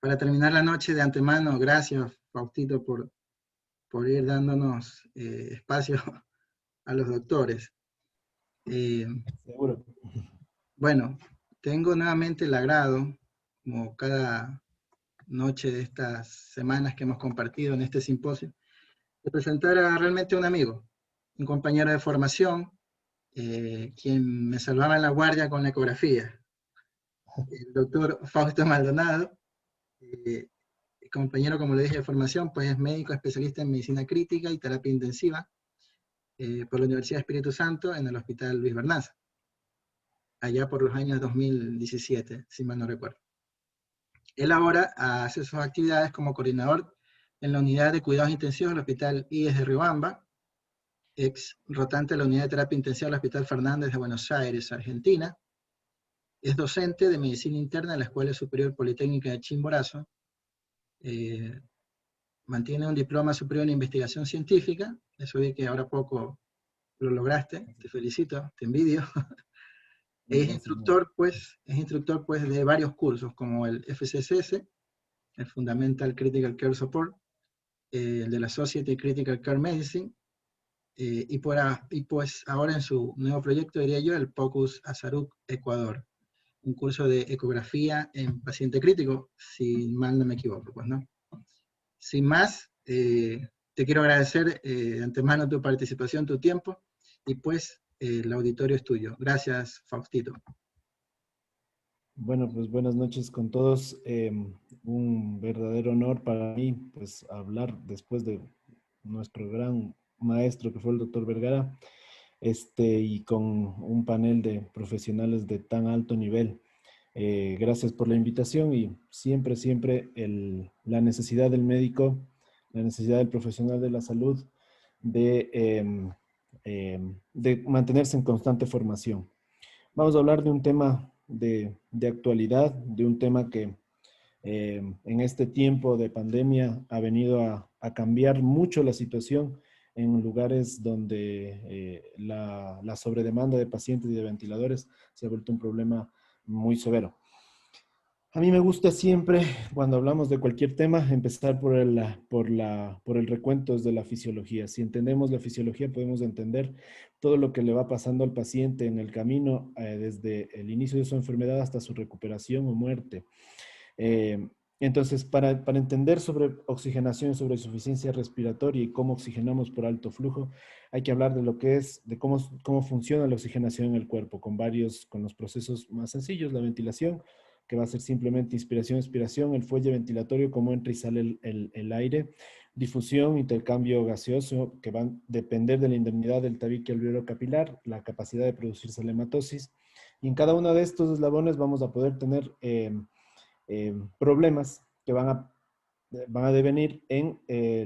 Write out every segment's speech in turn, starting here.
Para terminar la noche de antemano, gracias, Faustito, por ir dándonos espacio a los doctores. Eh, Seguro. bueno, tengo nuevamente el agrado, como cada noche de estas semanas que hemos compartido en este simposio, de presentar a realmente un amigo, un compañero de formación, quien me salvaba en la guardia con la ecografía, el doctor Fausto Maldonado, eh, compañero, como le dije, de formación, pues es médico especialista en medicina crítica y terapia intensiva por la Universidad de Espíritu Santo en el Hospital Luis Bernaza, allá por los años 2017, si mal no recuerdo. Él ahora hace sus actividades como coordinador en la unidad de cuidados intensivos del Hospital IES de Riobamba, ex rotante de la unidad de terapia intensiva del Hospital Fernández de Buenos Aires, Argentina. Es docente de medicina interna en la Escuela Superior Politécnica de Chimborazo. Eh, Mantiene un diploma superior en investigación científica. Eso vi que ahora poco lo lograste. Te felicito, te envidio. Gracias, Mario. Es instructor pues de varios cursos como el FCSS, el Fundamental Critical Care Support, el de la Society Critical Care Medicine, y pues ahora en su nuevo proyecto, diría yo, el POCUS Azaruc Ecuador, un curso de ecografía en paciente crítico, si mal no me equivoco, pues, ¿no? Sin más, te quiero agradecer de antemano tu participación, tu tiempo, y pues el auditorio es tuyo. Gracias, Faustito. Bueno, pues buenas noches con todos. Un verdadero honor para mí, pues, hablar después de nuestro gran maestro que fue el doctor Vergara, y con un panel de profesionales de tan alto nivel. Gracias por la invitación y siempre, siempre la necesidad del médico, la necesidad del profesional de la salud de mantenerse en constante formación. Vamos a hablar de un tema de actualidad, de un tema que en este tiempo de pandemia ha venido a cambiar mucho la situación en lugares donde la sobredemanda de pacientes y de ventiladores se ha vuelto un problema muy severo. A mí me gusta siempre, cuando hablamos de cualquier tema, empezar por el recuento de la fisiología. Si entendemos la fisiología, podemos entender todo lo que le va pasando al paciente en el camino, desde el inicio de su enfermedad hasta su recuperación o muerte. Eh, entonces, para entender sobre oxigenación, sobre insuficiencia respiratoria y cómo oxigenamos por alto flujo, hay que hablar de lo que es, de cómo funciona la oxigenación en el cuerpo, con los procesos más sencillos, la ventilación, que va a ser simplemente inspiración, expiración, el fuelle ventilatorio, cómo entra y sale el aire, difusión, intercambio gaseoso, que van a depender de la indemnidad del tabique alveolo capilar, la capacidad de producir salematosis, y en cada uno de estos eslabones vamos a poder tener problemas que van a devenir en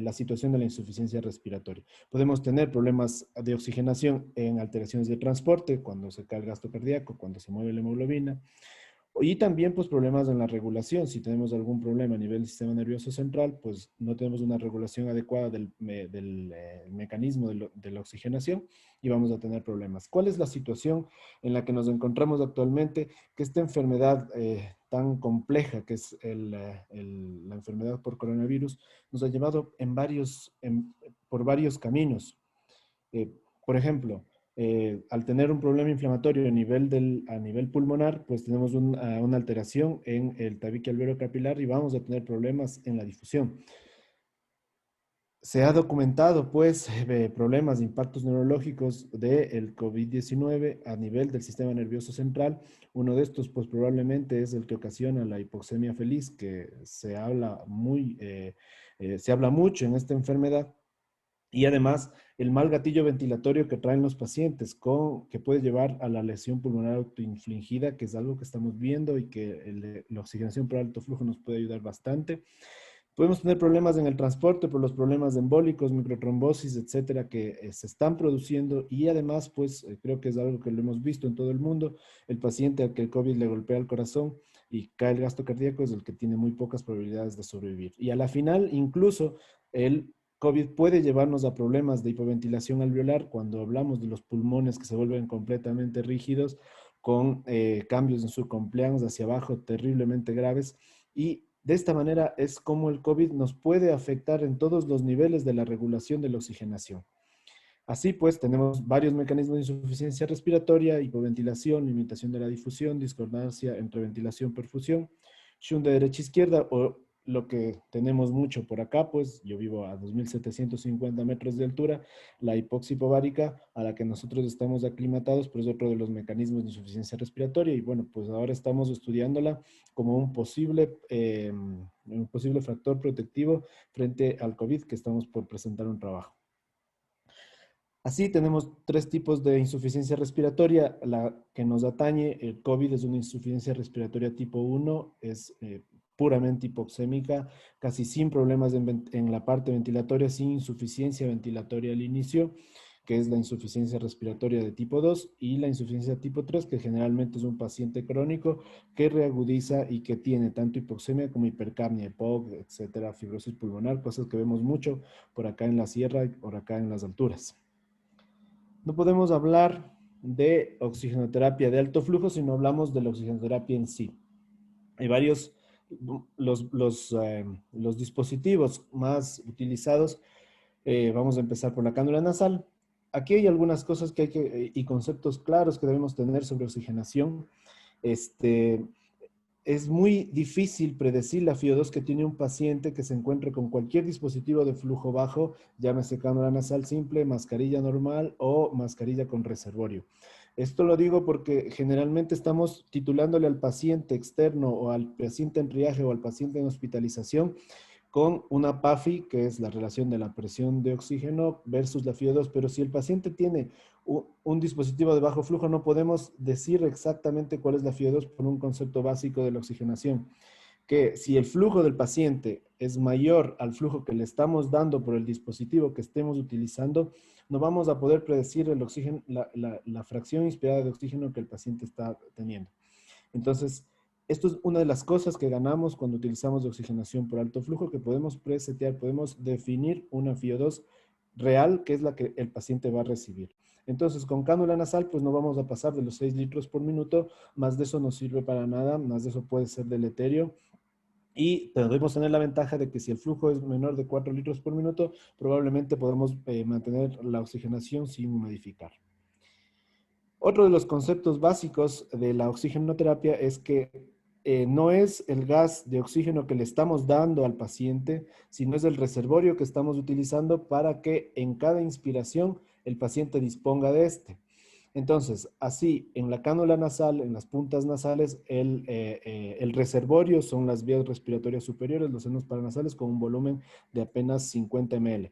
la situación de la insuficiencia respiratoria. Podemos tener problemas de oxigenación en alteraciones de transporte, cuando se cae el gasto cardíaco, cuando se mueve la hemoglobina, y también pues problemas en la regulación. Si tenemos algún problema a nivel del sistema nervioso central, pues no tenemos una regulación adecuada del mecanismo de la oxigenación y vamos a tener problemas. ¿Cuál es la situación en la que nos encontramos actualmente? Que esta enfermedad tan compleja que es la enfermedad por coronavirus nos ha llevado por varios caminos. Eh, por ejemplo, al tener un problema inflamatorio a nivel pulmonar, pues tenemos una alteración en el tabique alveolo capilar y vamos a tener problemas en la difusión. Se ha documentado, pues, problemas de impactos neurológicos del COVID-19 a nivel del sistema nervioso central. Uno de estos, pues, probablemente es el que ocasiona la hipoxemia feliz, que se habla mucho en esta enfermedad. Y además, el mal gatillo ventilatorio que traen los pacientes, que puede llevar a la lesión pulmonar autoinfligida, que es algo que estamos viendo y que la oxigenación por alto flujo nos puede ayudar bastante. Podemos tener problemas en el transporte por los problemas embólicos, microtrombosis, etcétera, que se están produciendo. Y además, pues creo que es algo que lo hemos visto en todo el mundo. El paciente al que el COVID le golpea el corazón y cae el gasto cardíaco es el que tiene muy pocas probabilidades de sobrevivir. Y a la final, incluso el COVID puede llevarnos a problemas de hipoventilación alveolar cuando hablamos de los pulmones que se vuelven completamente rígidos con cambios en su compliance hacia abajo terriblemente graves y De esta manera es como el COVID nos puede afectar en todos los niveles de la regulación de la oxigenación. Así pues, tenemos varios mecanismos de insuficiencia respiratoria: hipoventilación, limitación de la difusión, discordancia entre ventilación-perfusión, shunt de derecha-izquierda, o lo que tenemos mucho por acá, pues yo vivo a 2.750 metros de altura, la hipoxia hipovárica, a la que nosotros estamos aclimatados, pero es otro de los mecanismos de insuficiencia respiratoria, y bueno, pues ahora estamos estudiándola como un posible factor protectivo frente al COVID, que estamos por presentar un trabajo. Así tenemos tres tipos de insuficiencia respiratoria. La que nos atañe, el COVID, es una insuficiencia respiratoria tipo 1, es puramente hipoxémica, casi sin problemas en la parte ventilatoria, sin insuficiencia ventilatoria al inicio, que es la insuficiencia respiratoria de tipo 2, y la insuficiencia tipo 3, que generalmente es un paciente crónico que reagudiza y que tiene tanto hipoxemia como hipercapnia, EPOC, etcétera, fibrosis pulmonar, cosas que vemos mucho por acá en la sierra y por acá en las alturas. No podemos hablar de oxigenoterapia de alto flujo si no hablamos de la oxigenoterapia en sí. Hay varios, los dispositivos más utilizados. Vamos a empezar por la cánula nasal. Aquí hay algunas cosas y conceptos claros que debemos tener sobre oxigenación. Es muy difícil predecir la FIO2 que tiene un paciente que se encuentre con cualquier dispositivo de flujo bajo, llámese cánula nasal simple, mascarilla normal o mascarilla con reservorio. Esto lo digo porque generalmente estamos titulándole al paciente externo o al paciente en triaje o al paciente en hospitalización con una PAFI, que es la relación de la presión de oxígeno versus la FIO2, pero si el paciente tiene un dispositivo de bajo flujo, no podemos decir exactamente cuál es la FIO2 por un concepto básico de la oxigenación, que si el flujo del paciente es mayor al flujo que le estamos dando por el dispositivo que estemos utilizando, no vamos a poder predecir el oxígeno, la fracción inspirada de oxígeno que el paciente está teniendo. Entonces, esto es una de las cosas que ganamos cuando utilizamos de oxigenación por alto flujo, que podemos presetear, podemos definir una FIO2 real, que es la que el paciente va a recibir. Entonces, con cánula nasal, pues no vamos a pasar de los 6 litros por minuto, más de eso no sirve para nada, más de eso puede ser deleterio. Y podemos tener la ventaja de que si el flujo es menor de 4 litros por minuto, probablemente podemos mantener la oxigenación sin modificar. Otro de los conceptos básicos de la oxigenoterapia es que no es el gas de oxígeno que le estamos dando al paciente, sino es el reservorio que estamos utilizando para que en cada inspiración el paciente disponga de este. Entonces, así, en la cánula nasal, en las puntas nasales, el reservorio son las vías respiratorias superiores, los senos paranasales, con un volumen de apenas 50 ml.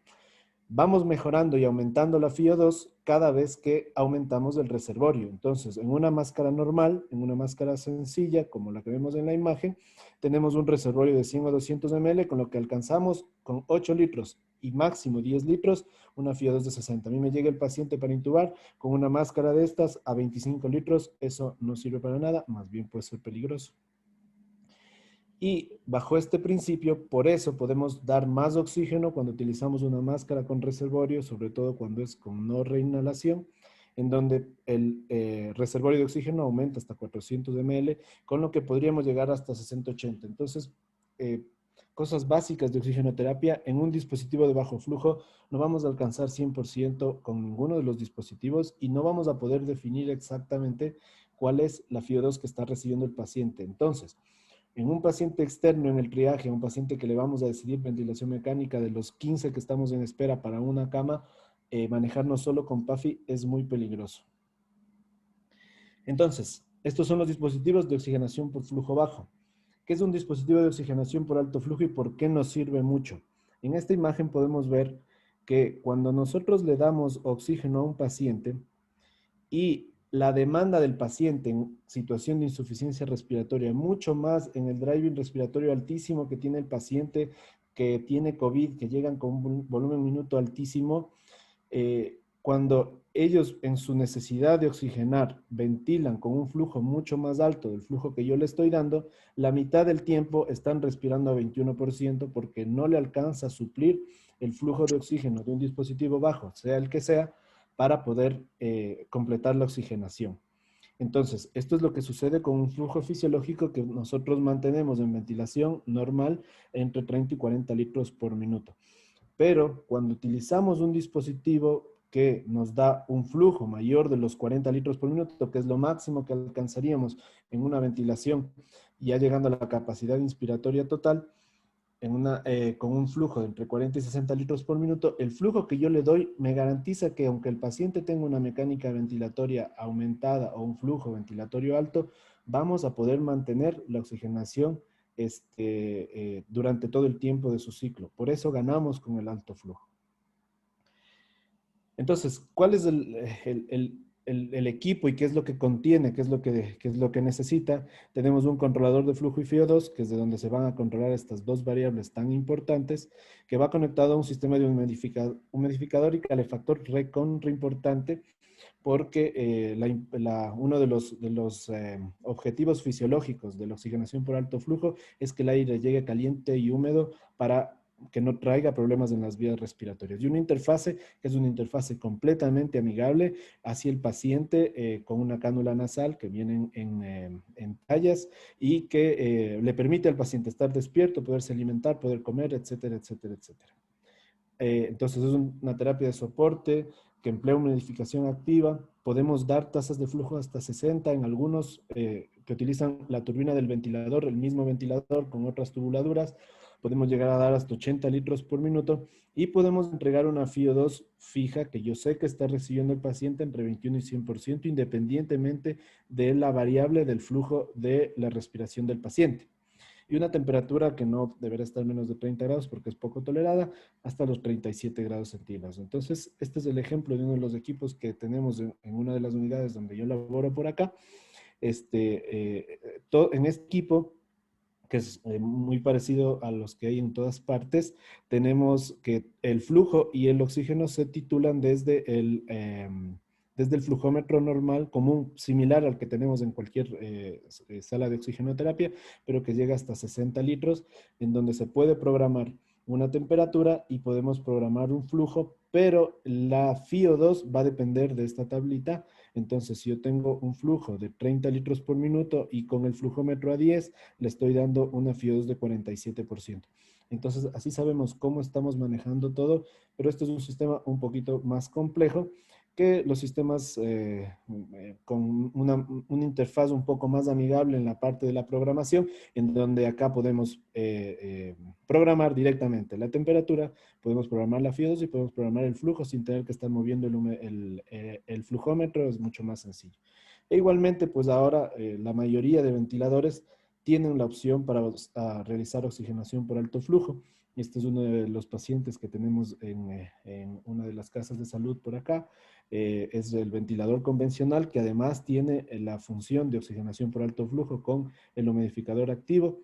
Vamos mejorando y aumentando la FIO2 cada vez que aumentamos el reservorio. Entonces, en una máscara normal, en una máscara sencilla, como la que vemos en la imagen, tenemos un reservorio de 100 a 200 ml, con lo que alcanzamos con 8 litros y máximo 10 litros, una FIO2 de 60. A mí me llega el paciente para intubar con una máscara de estas a 25 litros. Eso no sirve para nada, más bien puede ser peligroso. Y bajo este principio, por eso podemos dar más oxígeno cuando utilizamos una máscara con reservorio, sobre todo cuando es con no reinhalación, en donde el reservorio de oxígeno aumenta hasta 400 ml, con lo que podríamos llegar hasta 60-80. Entonces, cosas básicas de oxigenoterapia: en un dispositivo de bajo flujo no vamos a alcanzar 100% con ninguno de los dispositivos y no vamos a poder definir exactamente cuál es la FIO2 que está recibiendo el paciente. Entonces, en un paciente externo en el triaje, un paciente que le vamos a decidir ventilación mecánica, de los 15 que estamos en espera para una cama, manejarnos solo con PAFI es muy peligroso. Entonces, estos son los dispositivos de oxigenación por flujo bajo. ¿Qué es un dispositivo de oxigenación por alto flujo y por qué nos sirve mucho? En esta imagen podemos ver que cuando nosotros le damos oxígeno a un paciente y la demanda del paciente en situación de insuficiencia respiratoria, mucho más en el driving respiratorio altísimo que tiene el paciente que tiene COVID, que llegan con un volumen minuto altísimo, cuando ellos en su necesidad de oxigenar ventilan con un flujo mucho más alto del flujo que yo le estoy dando, la mitad del tiempo están respirando a 21% porque no le alcanza a suplir el flujo de oxígeno de un dispositivo bajo, sea el que sea, para poder completar la oxigenación. Entonces, esto es lo que sucede con un flujo fisiológico que nosotros mantenemos en ventilación normal entre 30 y 40 litros por minuto. Pero cuando utilizamos un dispositivo que nos da un flujo mayor de los 40 litros por minuto, que es lo máximo que alcanzaríamos en una ventilación, ya llegando a la capacidad inspiratoria total, con un flujo de entre 40 y 60 litros por minuto, el flujo que yo le doy me garantiza que aunque el paciente tenga una mecánica ventilatoria aumentada o un flujo ventilatorio alto, vamos a poder mantener la oxigenación durante todo el tiempo de su ciclo. Por eso ganamos con el alto flujo. Entonces, ¿cuál es el equipo y qué es lo que contiene, qué es lo que necesita? Tenemos un controlador de flujo y FiO2, que es de donde se van a controlar estas dos variables tan importantes, que va conectado a un sistema de humidificador y calefactor recontra importante, porque uno de los objetivos fisiológicos de la oxigenación por alto flujo es que el aire llegue caliente y húmedo para que no traiga problemas en las vías respiratorias. Y una interfase que es una interfase completamente amigable hacia el paciente con una cánula nasal que viene en tallas y que le permite al paciente estar despierto, poderse alimentar, poder comer, etcétera, etcétera, etcétera. Entonces es una terapia de soporte que emplea una humidificación activa. Podemos dar tasas de flujo hasta 60 en algunos que utilizan la turbina del ventilador, el mismo ventilador con otras tubuladuras. Podemos llegar a dar hasta 80 litros por minuto y podemos entregar una FiO2 fija que yo sé que está recibiendo el paciente entre 21 y 100% independientemente de la variable del flujo de la respiración del paciente. Y una temperatura que no deberá estar menos de 30 grados porque es poco tolerada, hasta los 37 grados centígrados. Entonces, este es el ejemplo de uno de los equipos que tenemos en una de las unidades donde yo laboro por acá. En este equipo, que es muy parecido a los que hay en todas partes, tenemos que el flujo y el oxígeno se titulan desde el flujómetro normal, común, similar al que tenemos en cualquier sala de oxigenoterapia, pero que llega hasta 60 litros, en donde se puede programar una temperatura y podemos programar un flujo, pero la FiO2 va a depender de esta tablita. Entonces, si yo tengo un flujo de 30 litros por minuto y con el flujómetro a 10, le estoy dando una FiO2 de 47%. Entonces, así sabemos cómo estamos manejando todo, pero este es un sistema un poquito más complejo que los sistemas con una interfaz un poco más amigable en la parte de la programación, en donde acá podemos programar directamente la temperatura, podemos programar la FiO2 y podemos programar el flujo sin tener que estar moviendo el flujómetro, es mucho más sencillo. E igualmente, pues ahora la mayoría de ventiladores tienen la opción para realizar oxigenación por alto flujo. Este es uno de los pacientes que tenemos en una de las casas de salud por acá. Es el ventilador convencional que además tiene la función de oxigenación por alto flujo con el humidificador activo.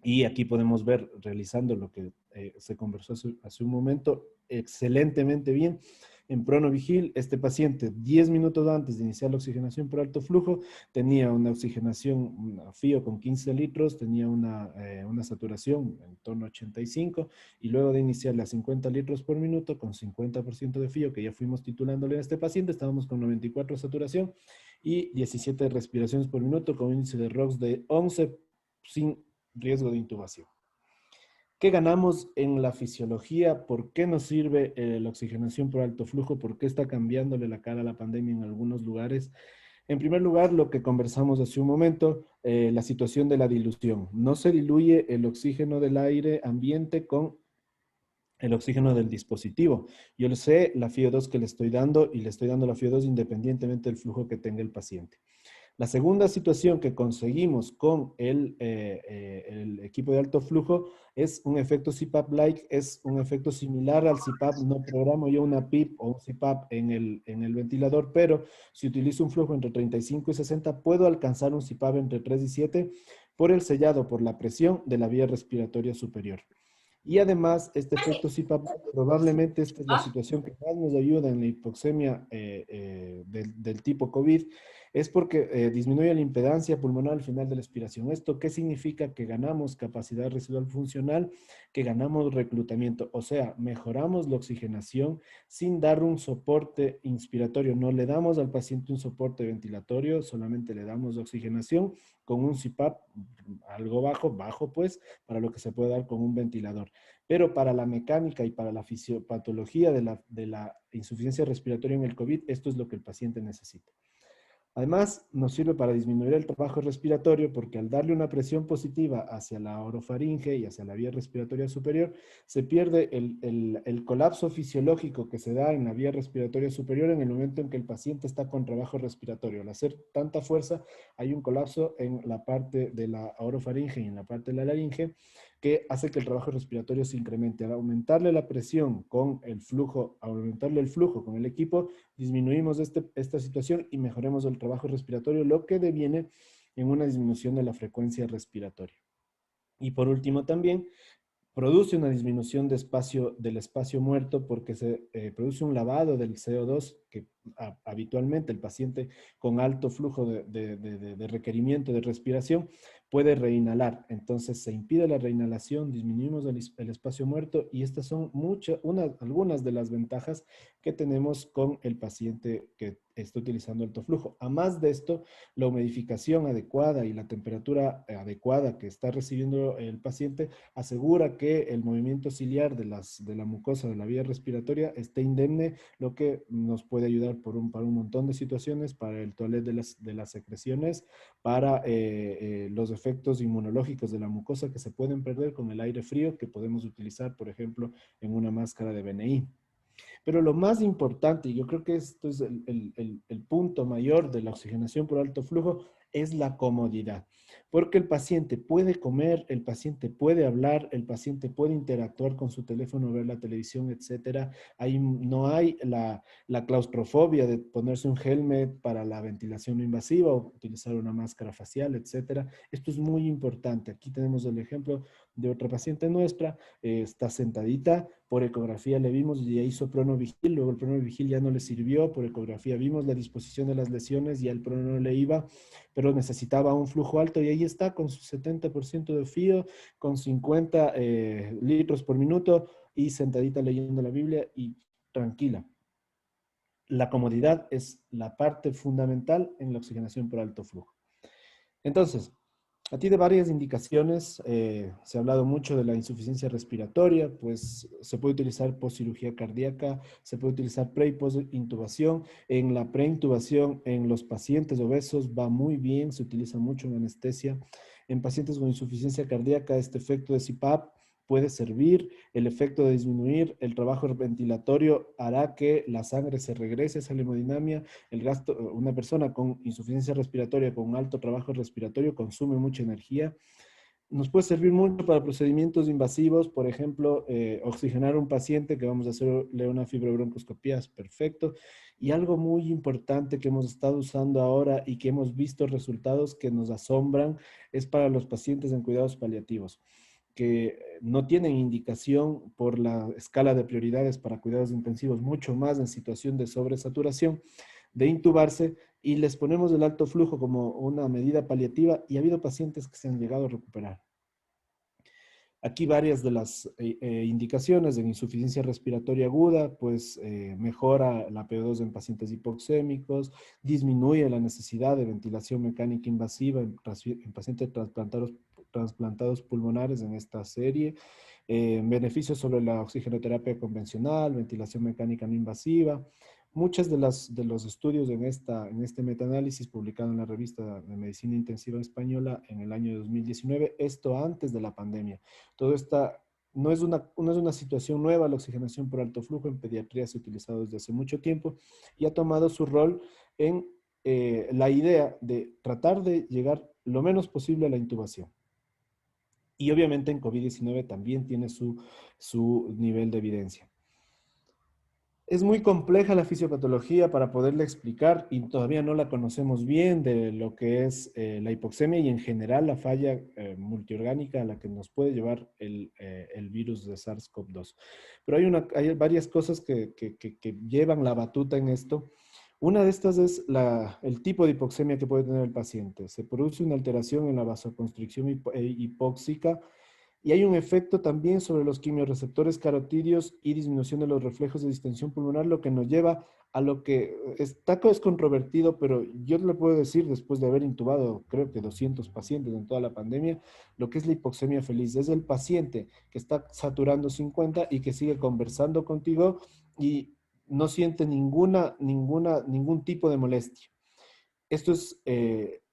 Y aquí podemos ver, realizando lo que se conversó hace un momento, excelentemente bien. En PronoVigil, este paciente, 10 minutos antes de iniciar la oxigenación por alto flujo, tenía una oxigenación, una FiO con 15 litros, tenía una saturación en torno a 85, y luego de iniciarle a 50 litros por minuto, con 50% de FiO, que ya fuimos titulándole a este paciente, estábamos con 94 de saturación y 17 respiraciones por minuto, con un índice de ROX de 11, sin riesgo de intubación. ¿Qué ganamos en la fisiología? ¿Por qué nos sirve la oxigenación por alto flujo? ¿Por qué está cambiándole la cara a la pandemia en algunos lugares? En primer lugar, lo que conversamos hace un momento, la situación de la dilución. No se diluye el oxígeno del aire ambiente con el oxígeno del dispositivo. Yo le sé la FiO2 que le estoy dando y le estoy dando la FiO2 independientemente del flujo que tenga el paciente. La segunda situación que conseguimos con el equipo de alto flujo es un efecto CPAP-like, es un efecto similar al CPAP. No programo yo una PIP o un CPAP en el ventilador, pero si utilizo un flujo entre 35 y 60, puedo alcanzar un CPAP entre 3 y 7 por el sellado, por la presión de la vía respiratoria superior. Y además, este efecto CPAP, probablemente esta es la situación que más nos ayuda en la hipoxemia del tipo COVID, es porque disminuye la impedancia pulmonar al final de la expiración. ¿Esto qué significa? Que ganamos capacidad residual funcional, que ganamos reclutamiento, o sea, mejoramos la oxigenación sin dar un soporte inspiratorio. No le damos al paciente un soporte ventilatorio, solamente le damos oxigenación con un CPAP algo bajo pues, para lo que se puede dar con un ventilador. Pero para la mecánica y para la fisiopatología de la insuficiencia respiratoria en el COVID, esto es lo que el paciente necesita. Además, nos sirve para disminuir el trabajo respiratorio porque al darle una presión positiva hacia la orofaringe y hacia la vía respiratoria superior, se pierde el colapso fisiológico que se da en la vía respiratoria superior en el momento en que el paciente está con trabajo respiratorio. Al hacer tanta fuerza, hay un colapso en la parte de la orofaringe y en la parte de la laringe que hace que el trabajo respiratorio se incremente. Al aumentarle la presión con el flujo, al aumentarle el flujo con el equipo, disminuimos esta situación y mejoremos el trabajo respiratorio, lo que deviene en una disminución de la frecuencia respiratoria. Y por último también, produce una disminución del espacio muerto porque se produce un lavado del CO2 que habitualmente el paciente con alto flujo de requerimiento de respiración puede reinhalar. Entonces se impide la reinhalación, disminuimos el espacio muerto y estas son algunas de las ventajas que tenemos con el paciente que está utilizando alto flujo. A más de esto, la humidificación adecuada y la temperatura adecuada que está recibiendo el paciente asegura que el movimiento ciliar de la mucosa de la vía respiratoria esté indemne, lo que nos puede ayudar para un montón de situaciones, para el toilet de las secreciones, para los efectos inmunológicos de la mucosa que se pueden perder con el aire frío que podemos utilizar, por ejemplo, en una máscara de BNI. Pero lo más importante, y yo creo que esto es el punto mayor de la oxigenación por alto flujo, es la comodidad. Porque el paciente puede comer, el paciente puede hablar, el paciente puede interactuar con su teléfono, ver la televisión, etcétera. Ahí no hay la claustrofobia de ponerse un helmet para la ventilación no invasiva o utilizar una máscara facial, etcétera. Esto es muy importante. Aquí tenemos el ejemplo de otra paciente nuestra, está sentadita, por ecografía le vimos y hizo pronovigil, luego el pronovigil ya no le sirvió, por ecografía vimos la disposición de las lesiones, ya el prono no le iba, pero necesitaba un flujo alto y ahí está con su 70% de fío, con 50 litros por minuto y sentadita leyendo la Biblia y tranquila. La comodidad es la parte fundamental en la oxigenación por alto flujo. Entonces, a ti de varias indicaciones, se ha hablado mucho de la insuficiencia respiratoria, pues se puede utilizar postcirugía cardíaca, se puede utilizar pre y post-intubación. En la preintubación, en los pacientes obesos va muy bien, se utiliza mucho en anestesia. En pacientes con insuficiencia cardíaca, este efecto de CPAP puede servir. El efecto de disminuir el trabajo ventilatorio hará que la sangre se regrese a esa hemodinamia. Una persona con insuficiencia respiratoria, con alto trabajo respiratorio, consume mucha energía. Nos puede servir mucho para procedimientos invasivos, por ejemplo, oxigenar a un paciente que vamos a hacerle una fibrobroncoscopía, es perfecto. Y algo muy importante que hemos estado usando ahora y que hemos visto resultados que nos asombran es para los pacientes en cuidados paliativos que no tienen indicación por la escala de prioridades para cuidados intensivos, mucho más en situación de sobresaturación, de intubarse y les ponemos el alto flujo como una medida paliativa y ha habido pacientes que se han llegado a recuperar. Aquí varias de las indicaciones de insuficiencia respiratoria aguda, pues mejora la PO2 en pacientes hipoxémicos, disminuye la necesidad de ventilación mecánica invasiva en pacientes trasplantados pulmonares en esta serie, beneficios sobre la oxigenoterapia convencional, ventilación mecánica no invasiva. Muchas de los estudios en este metaanálisis publicado en la revista de Medicina Intensiva Española en el año 2019, esto antes de la pandemia. Todo esta no es una situación nueva, la oxigenación por alto flujo en pediatría se ha utilizado desde hace mucho tiempo y ha tomado su rol en la idea de tratar de llegar lo menos posible a la intubación. Y obviamente en COVID-19 también tiene su nivel de evidencia. Es muy compleja la fisiopatología para poderla explicar y todavía no la conocemos bien de lo que es la hipoxemia y en general la falla multiorgánica a la que nos puede llevar el virus de SARS-CoV-2. Pero hay varias cosas que llevan la batuta en esto. Una de estas es el tipo de hipoxemia que puede tener el paciente. Se produce una alteración en la vasoconstricción hipóxica y hay un efecto también sobre los quimiorreceptores carotídeos y disminución de los reflejos de distensión pulmonar, lo que nos lleva a lo que es controvertido, pero yo le puedo decir, después de haber intubado creo que 200 pacientes en toda la pandemia, lo que es la hipoxemia feliz. Es el paciente que está saturando 50 y que sigue conversando contigo y no siente ningún tipo de molestia. Esto es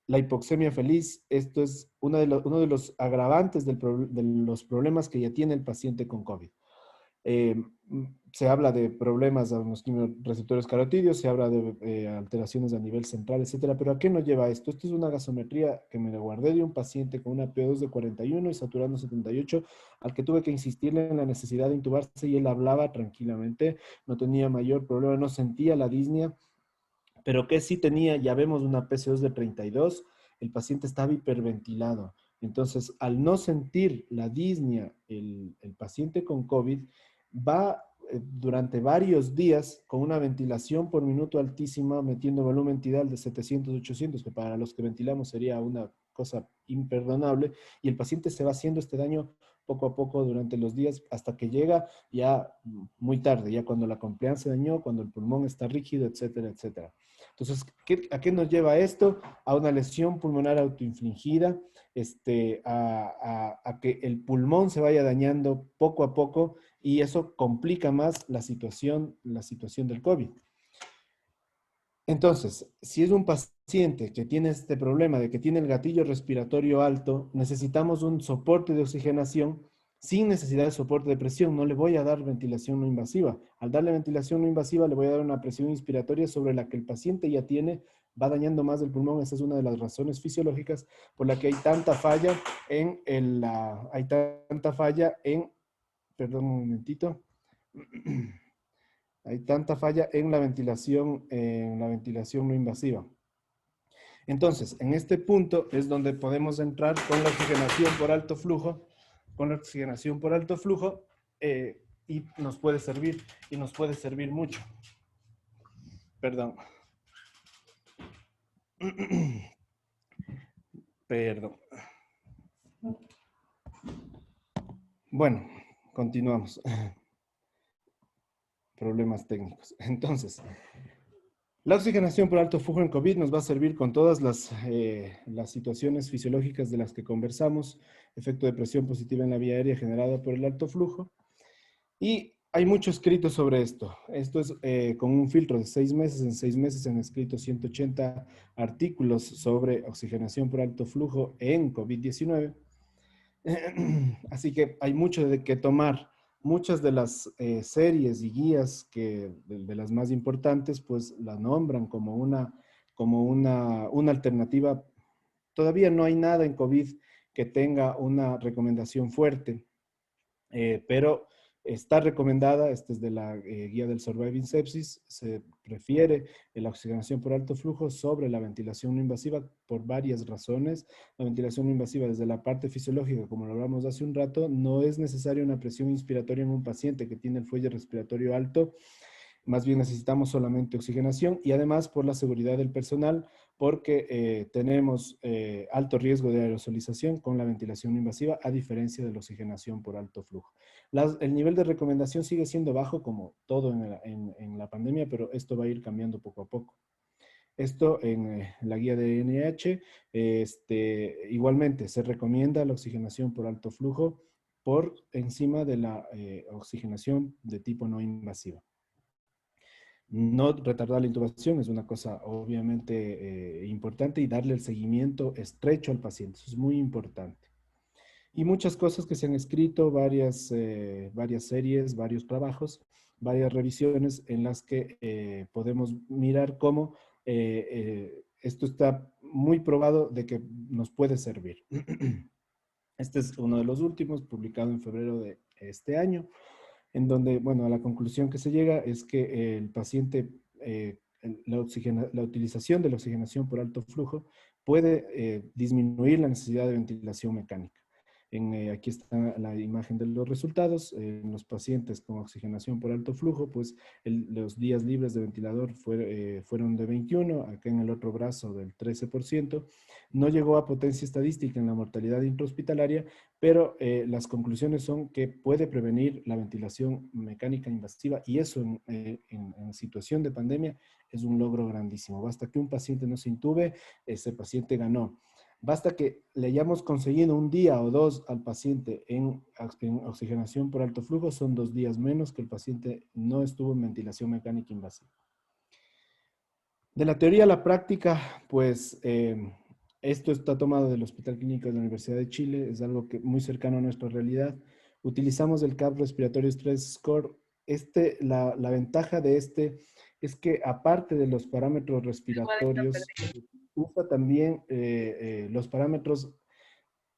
la hipoxemia feliz. Esto es uno de los agravantes de los problemas que ya tiene el paciente con COVID. Eh, Se habla de problemas a los quimioreceptores carotídeos, se habla de alteraciones a nivel central, etcétera. Pero ¿a qué nos lleva esto? Esto es una gasometría que me guardé de un paciente con una PO2 de 41 y saturando 78, al que tuve que insistirle en la necesidad de intubarse y él hablaba tranquilamente, no tenía mayor problema, no sentía la disnea, pero que sí tenía, ya vemos una PCO2 de 32, el paciente estaba hiperventilado. Entonces, al no sentir la disnea, el paciente con COVID va durante varios días con una ventilación por minuto altísima, metiendo volumen tidal de 700, 800, que para los que ventilamos sería una cosa imperdonable, y el paciente se va haciendo este daño poco a poco durante los días hasta que llega ya muy tarde, ya cuando la compleanza se dañó, cuando el pulmón está rígido, etcétera, etcétera. Entonces, ¿a qué nos lleva esto? A una lesión pulmonar autoinfligida, a que el pulmón se vaya dañando poco a poco y eso complica más la situación del COVID. Entonces, si es un paciente que tiene este problema de que tiene el gatillo respiratorio alto, necesitamos un soporte de oxigenación sin necesidad de soporte de presión. No le voy a dar ventilación no invasiva. Al darle ventilación no invasiva, le voy a dar una presión inspiratoria sobre la que el paciente ya tiene, va dañando más el pulmón. Esa es una de las razones fisiológicas por la que hay tanta falla perdón un momentito. Hay tanta falla en la ventilación no invasiva. Entonces, en este punto es donde podemos entrar con la oxigenación por alto flujo, y nos puede servir mucho. Perdón. Perdón. Bueno, continuamos. Problemas técnicos. Entonces, la oxigenación por alto flujo en COVID nos va a servir con todas las situaciones fisiológicas de las que conversamos, efecto de presión positiva en la vía aérea generada por el alto flujo. Y hay mucho escrito sobre esto. Esto es con un filtro de 6 meses. En 6 meses se han escrito 180 artículos sobre oxigenación por alto flujo en COVID-19. Así que hay mucho de qué tomar. Muchas de las series y guías de las más importantes, pues la nombran como una alternativa. Todavía no hay nada en COVID que tenga una recomendación fuerte, pero está recomendada. Esta es de la guía del Surviving Sepsis. Se prefiere la oxigenación por alto flujo sobre la ventilación no invasiva por varias razones. La ventilación no invasiva, desde la parte fisiológica, como lo hablamos hace un rato, no es necesaria una presión inspiratoria en un paciente que tiene el fuelle respiratorio alto. Más bien necesitamos solamente oxigenación, y además por la seguridad del personal, porque tenemos alto riesgo de aerosolización con la ventilación no invasiva, a diferencia de la oxigenación por alto flujo. El nivel de recomendación sigue siendo bajo, como todo en la pandemia, pero esto va a ir cambiando poco a poco. Esto en la guía de NIH, igualmente se recomienda la oxigenación por alto flujo por encima de la oxigenación de tipo no invasiva. No retardar la intubación es una cosa obviamente importante, y darle el seguimiento estrecho al paciente. Eso es muy importante. Y muchas cosas que se han escrito, varias series, varios trabajos, varias revisiones en las que podemos mirar cómo esto está muy probado de que nos puede servir. Este es uno de los últimos, publicado en febrero de este año, en donde, bueno, a la conclusión que se llega es que el paciente, la utilización de la oxigenación por alto flujo puede disminuir la necesidad de ventilación mecánica. Aquí está la imagen de los resultados. En los pacientes con oxigenación por alto flujo, pues los días libres de ventilador fueron de 21, acá en el otro brazo del 13%. No llegó a potencia estadística en la mortalidad intrahospitalaria, pero las conclusiones son que puede prevenir la ventilación mecánica invasiva, y eso en situación de pandemia es un logro grandísimo. Basta que un paciente no se intube, ese paciente ganó. Basta que le hayamos conseguido un día o dos al paciente en oxigenación por alto flujo, son 2 días menos que el paciente no estuvo en ventilación mecánica invasiva. De la teoría a la práctica, pues esto está tomado del Hospital Clínico de la Universidad de Chile, es algo que muy cercano a nuestra realidad. Utilizamos el CAP Respiratory Stress Score. La ventaja de este es que aparte de los parámetros respiratorios, usa también los parámetros.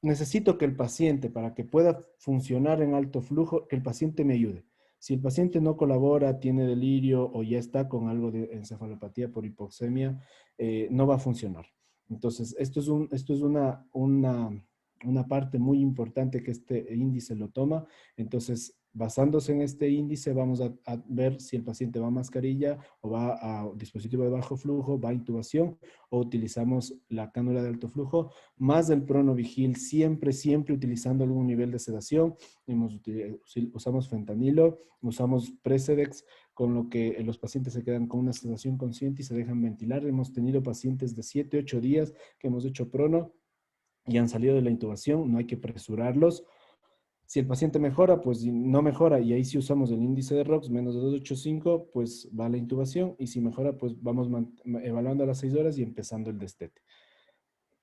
Necesito que el paciente, para que pueda funcionar en alto flujo, que el paciente me ayude. Si el paciente no colabora, tiene delirio o ya está con algo de encefalopatía por hipoxemia, no va a funcionar. Entonces, esto es una parte muy importante que este índice lo toma. Entonces, basándose en este índice, vamos a ver si el paciente va a mascarilla o va a dispositivo de bajo flujo, va a intubación, o utilizamos la cánula de alto flujo, más del pronovigil, siempre utilizando algún nivel de sedación. Usamos fentanilo, usamos Precedex, con lo que los pacientes se quedan con una sedación consciente y se dejan ventilar. Hemos tenido pacientes de 7, 8 días que hemos hecho prono y han salido de la intubación, no hay que apresurarlos. Si el paciente mejora, pues no mejora, y ahí sí usamos el índice de ROX menos de 285, pues va a la intubación, y si mejora, pues vamos evaluando a las 6 horas y empezando el destete.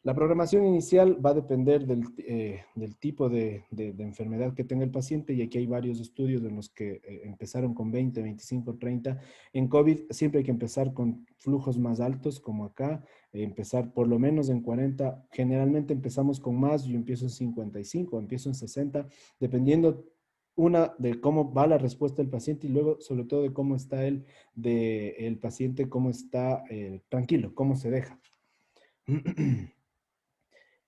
La programación inicial va a depender del tipo de enfermedad que tenga el paciente, y aquí hay varios estudios en los que empezaron con 20, 25, 30. En COVID siempre hay que empezar con flujos más altos, como acá, empezar por lo menos en 40. Generalmente empezamos con más, yo empiezo en 55, empiezo en 60, dependiendo una de cómo va la respuesta del paciente, y luego sobre todo de cómo está el paciente, cómo está tranquilo, cómo se deja.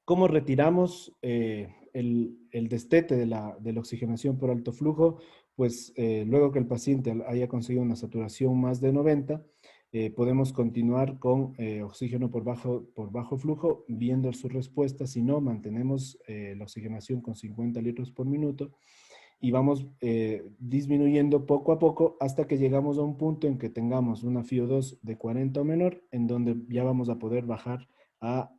¿Cómo retiramos el destete de la oxigenación por alto flujo? Pues luego que el paciente haya conseguido una saturación más de 90, podemos continuar con oxígeno por bajo flujo, viendo su respuesta. Si no, mantenemos la oxigenación con 50 litros por minuto y vamos disminuyendo poco a poco hasta que llegamos a un punto en que tengamos una FiO2 de 40 o menor, en donde ya vamos a poder bajar a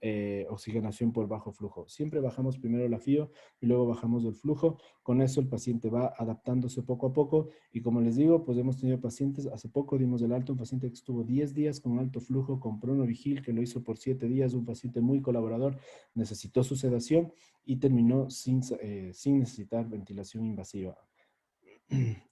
oxigenación por bajo flujo. Siempre bajamos primero la FiO y luego bajamos el flujo. Con eso el paciente va adaptándose poco a poco, y como les digo, pues hemos tenido pacientes, hace poco dimos el alto, un paciente que estuvo 10 días con alto flujo, con pronovigil, que lo hizo por 7 días, un paciente muy colaborador, necesitó su sedación y terminó sin necesitar ventilación invasiva.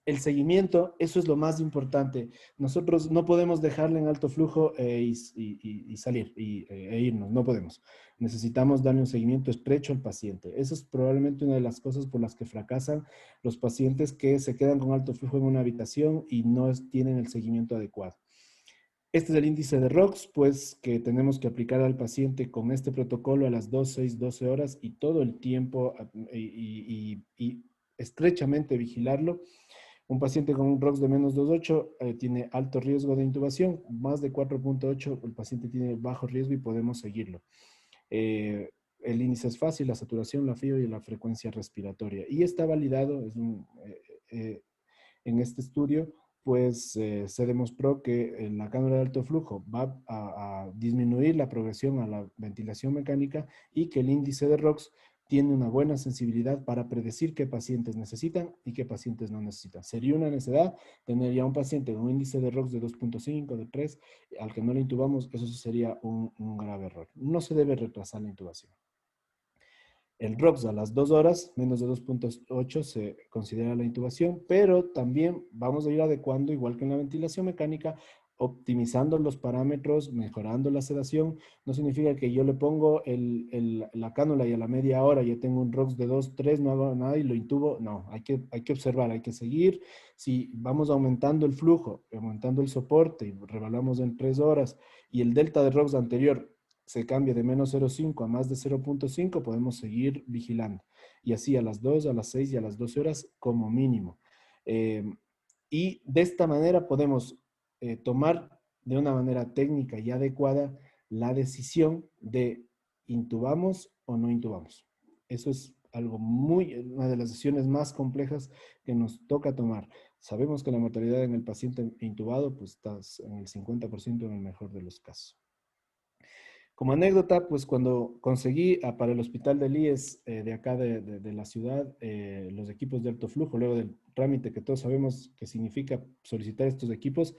El seguimiento, eso es lo más importante. Nosotros no podemos dejarle en alto flujo y salir e irnos, no podemos. Necesitamos darle un seguimiento estrecho al paciente. Esa es probablemente una de las cosas por las que fracasan los pacientes que se quedan con alto flujo en una habitación y no tienen el seguimiento adecuado. Este es el índice de ROX, pues, que tenemos que aplicar al paciente con este protocolo a las 2, 6, 12 horas y todo el tiempo y estrechamente vigilarlo. Un paciente con un ROX de menos 2.8 tiene alto riesgo de intubación, más de 4.8 el paciente tiene bajo riesgo y podemos seguirlo. El índice es fácil, la saturación, la FiO y la frecuencia respiratoria. Y está validado, en este estudio, pues se demostró que la cánula de alto flujo va a disminuir la progresión a la ventilación mecánica, y que el índice de ROX tiene una buena sensibilidad para predecir qué pacientes necesitan y qué pacientes no necesitan. Sería una necedad tener ya un paciente con un índice de ROX de 2.5, de 3, al que no le intubamos. Eso sí sería un grave error. No se debe retrasar la intubación. El ROX a las 2 horas, menos de 2.8, se considera la intubación, pero también vamos a ir adecuando, igual que en la ventilación mecánica, optimizando los parámetros, mejorando la sedación. No significa que yo le pongo la cánula y a la media hora ya tengo un ROX de 2, 3, no hago nada y lo intubo. No, hay que observar, hay que seguir. Si vamos aumentando el flujo, aumentando el soporte y revaluamos en 3 horas, y el delta de ROX anterior se cambia de menos 0.5 a más de 0.5, podemos seguir vigilando. y así a las 2, a las 6 y a las 12 horas como mínimo. Y de esta manera podemos tomar de una manera técnica y adecuada la decisión de intubamos o no intubamos. Eso es algo una de las decisiones más complejas que nos toca tomar. Sabemos que la mortalidad en el paciente intubado pues está en el 50% en el mejor de los casos. Como anécdota, pues cuando conseguí para el hospital del IES de acá de la ciudad los equipos de alto flujo, luego del trámite que todos sabemos que significa solicitar estos equipos,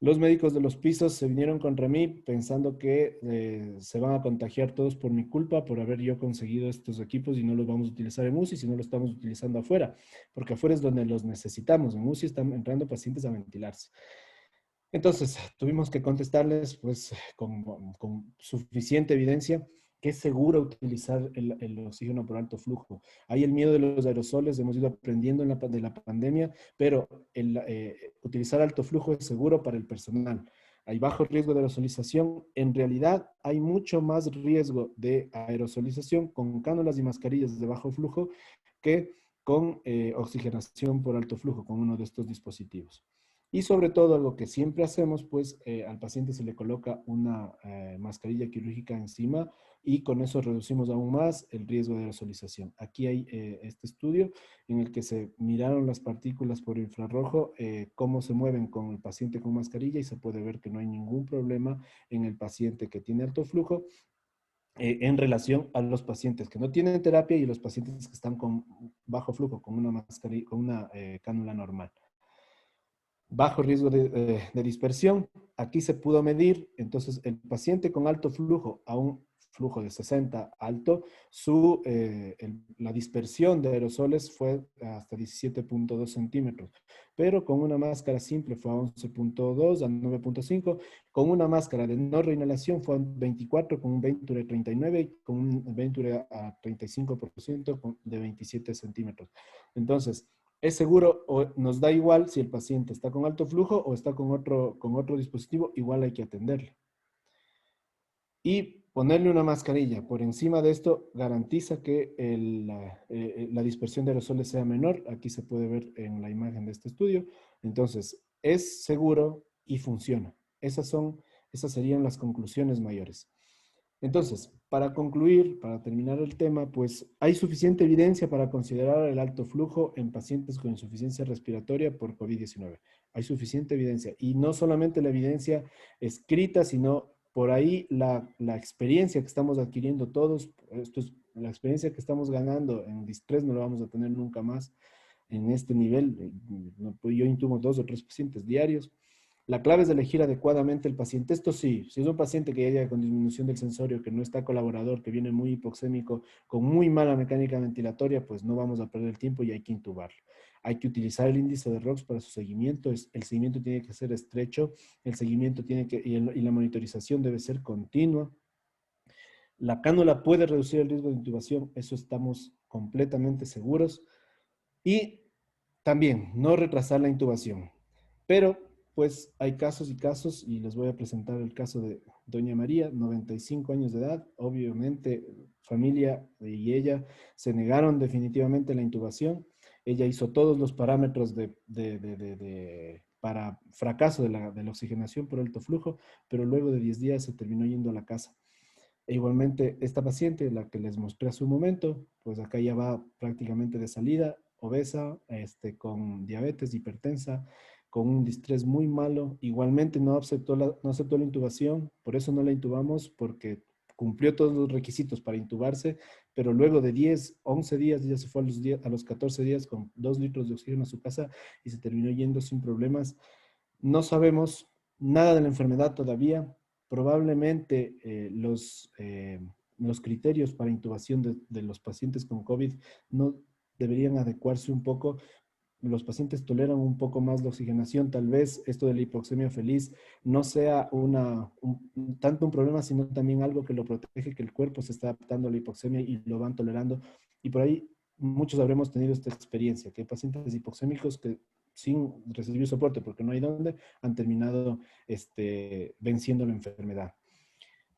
los médicos de los pisos se vinieron contra mí pensando que se van a contagiar todos por mi culpa, por haber yo conseguido estos equipos y no los vamos a utilizar en UCI, sino lo estamos utilizando afuera, porque afuera es donde los necesitamos. En UCI están entrando pacientes a ventilarse. Entonces, tuvimos que contestarles pues con suficiente evidencia que es seguro utilizar el oxígeno por alto flujo. Hay el miedo de los aerosoles, hemos ido aprendiendo de la pandemia, pero utilizar alto flujo es seguro para el personal. Hay bajo riesgo de aerosolización. En realidad, hay mucho más riesgo de aerosolización con cánulas y mascarillas de bajo flujo que con oxigenación por alto flujo, con uno de estos dispositivos. Y sobre todo, lo que siempre hacemos, pues al paciente se le coloca una mascarilla quirúrgica encima y con eso reducimos aún más el riesgo de aerosolización. Aquí hay este estudio en el que se miraron las partículas por infrarrojo, cómo se mueven con el paciente con mascarilla y se puede ver que no hay ningún problema en el paciente que tiene alto flujo en relación a los pacientes que no tienen terapia y los pacientes que están con bajo flujo, con una mascarilla, con una cánula normal. Bajo riesgo de dispersión. Aquí se pudo medir, entonces el paciente con alto flujo a un flujo de 60 alto, la dispersión de aerosoles fue hasta 17.2 centímetros, pero con una máscara simple fue a 11.2, a 9.5, con una máscara de no reinhalación fue a 24, con un Venture 39 y con un Venture a 35% de 27 centímetros. Entonces, es seguro o nos da igual si el paciente está con alto flujo o está con otro dispositivo, igual hay que atenderle. Y ponerle una mascarilla por encima de esto garantiza que la dispersión de aerosoles sea menor. Aquí se puede ver en la imagen de este estudio. Entonces, es seguro y funciona. Esas serían las conclusiones mayores. Entonces, para concluir, para terminar el tema, pues hay suficiente evidencia para considerar el alto flujo en pacientes con insuficiencia respiratoria por COVID-19. Hay suficiente evidencia. Y no solamente la evidencia escrita, sino por ahí la experiencia que estamos adquiriendo todos. Esto es la experiencia que estamos ganando en distrés, no lo vamos a tener nunca más en este nivel. Yo intubo 2 o 3 pacientes diarios. La clave es elegir adecuadamente el paciente. Esto sí, si es un paciente que ya llega con disminución del sensorio, que no está colaborador, que viene muy hipoxémico, con muy mala mecánica ventilatoria, pues no vamos a perder el tiempo y hay que intubarlo. Hay que utilizar el índice de ROX para su seguimiento. El seguimiento tiene que ser estrecho, el seguimiento y la monitorización debe ser continua. La cánula puede reducir el riesgo de intubación, eso estamos completamente seguros. Y también no retrasar la intubación. Pero pues hay casos y casos, y les voy a presentar el caso de doña María, 95 años de edad. Obviamente, familia y ella se negaron definitivamente a la intubación. Ella hizo todos los parámetros para fracaso de la oxigenación por alto flujo, pero luego de 10 días se terminó yendo a la casa. E igualmente, esta paciente, la que les mostré hace un momento, pues acá ya va prácticamente de salida, obesa, con diabetes, hipertensa, con un distrés muy malo. Igualmente no aceptó la intubación, por eso no la intubamos, porque cumplió todos los requisitos para intubarse, pero luego de 10, 11 días, ya se fue a los 14 días con 2 litros de oxígeno a su casa y se terminó yendo sin problemas. No sabemos nada de la enfermedad todavía. Probablemente los criterios para intubación de los pacientes con COVID no deberían adecuarse un poco. Los pacientes toleran un poco más la oxigenación. Tal vez esto de la hipoxemia feliz no sea tanto un problema, sino también algo que lo protege, que el cuerpo se está adaptando a la hipoxemia y lo van tolerando. Y por ahí muchos habremos tenido esta experiencia, que hay pacientes hipoxémicos que sin recibir soporte, porque no hay dónde, han terminado venciendo la enfermedad.